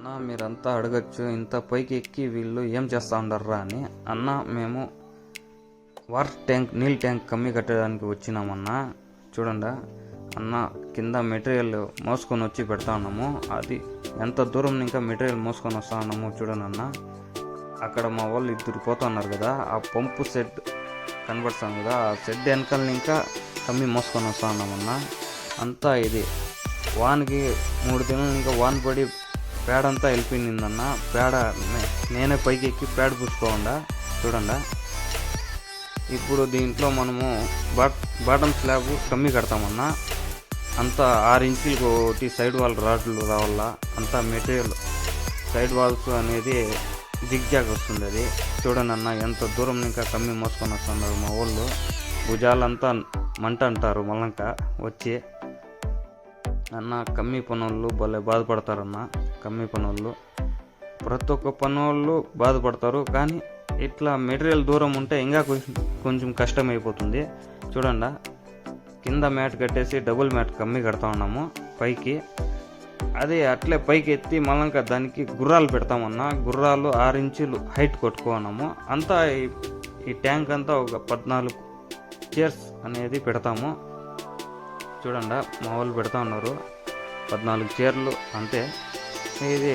అన్న మీరంతా అడగచ్చు, ఇంత పైకి ఎక్కి వీళ్ళు ఏం చేస్తూ ఉండర్రా అని. అన్న మేము వాటర్ ట్యాంక్ నీళ్ళ ట్యాంక్ కమ్మి కట్టడానికి వచ్చినామన్నా. చూడండి అన్న, కింద మెటీరియల్ మోసుకొని వచ్చి పెడతా ఉన్నాము. అది ఎంత దూరం ఇంకా మెటీరియల్ మోసుకొని వస్తా ఉన్నాము చూడండి అన్న. అక్కడ మా వాళ్ళు ఇద్దరు పోతున్నారు కదా, ఆ పంపు సెట్ కనబడుతాం కదా, ఆ సెట్ వెనకాల ఇంకా కమ్మి మోసుకొని వస్తా ఉన్నామన్నా. అంతా ఇది వానికి 3 దినాలు ఇంకా వాన్ పడి పేడంతా వెళ్ళిపోయిందన్న. పేడ నేనే పైకి ఎక్కి పేడ పూసుకోకుండా చూడండి. ఇప్పుడు దీంట్లో మనము బాటమ్ స్లాబ్ కమ్మి కడతామన్నా. అంతా 6 ఇంచులకు ఒకటి సైడ్ వాల్ రాడ్లు రావాలా. అంతా మెటీరియల్ సైడ్ వాల్స్ అనేది జిగ్జాగ్ వస్తుంది. అది చూడండి అన్న, ఎంత దూరం ఇంకా కమ్మి మోసుకొని వస్తున్నారు మా వాళ్ళు. భుజాలంతా మంట అంటారు మళ్ళంక వచ్చి. అన్న కమ్మి పనోళ్ళు భలే బాధపడతారన్న. కమ్మి పనోళ్ళు ప్రతి ఒక్క పనోళ్ళు బాధపడతారు, కానీ ఇట్లా మెటీరియల్ దూరం ఉంటే ఇంకా కొంచెం కష్టం అయిపోతుంది. చూడండి, కింద మ్యాట్ కట్టేసి డబుల్ మ్యాట్ కమ్మి కడతా ఉన్నాము పైకి. అదే అట్లే పైకి ఎత్తి మళ్ళీ దానికి గుర్రాలు పెడతామన్నా. గుర్రాలు 6 ఇంచులు హైట్ కొట్టుకున్నాము. అంతా ఈ ట్యాంక్ అంతా ఒక 14 చైర్స్ అనేది పెడతాము. చూడండి మా వాళ్ళు పెడతా ఉన్నారు 14 చైర్లు అంతే. ఇది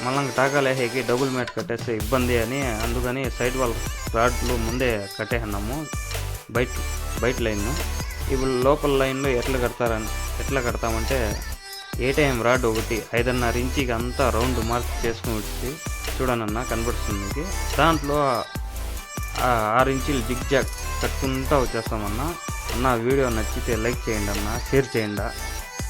మళ్ళీ టాకాలు వేసేకి డబుల్ మ్యాట్ కట్టేస్తే ఇబ్బంది అని, అందుకని సైడ్ వాల్ రాడ్లు ముందే కట్టేసినాము. బయట లైన్. ఇప్పుడు లోపల లైన్లో ఎట్లా కడతామంటే ఏటీఎం రాడ్ ఒకటి 5.5 ఇంచుకి అంతా రౌండ్ మార్క్ చేసుకుని వచ్చి చూడండి అన్న, కనబడుతుంది మీకు. దాంట్లో 6 ఇంచులు జిగ్ జాగ్ కట్టుకుంటూ వచ్చేస్తామన్నా. అన్న వీడియో నచ్చితే లైక్ చేయండి అన్న, షేర్ చేయండి.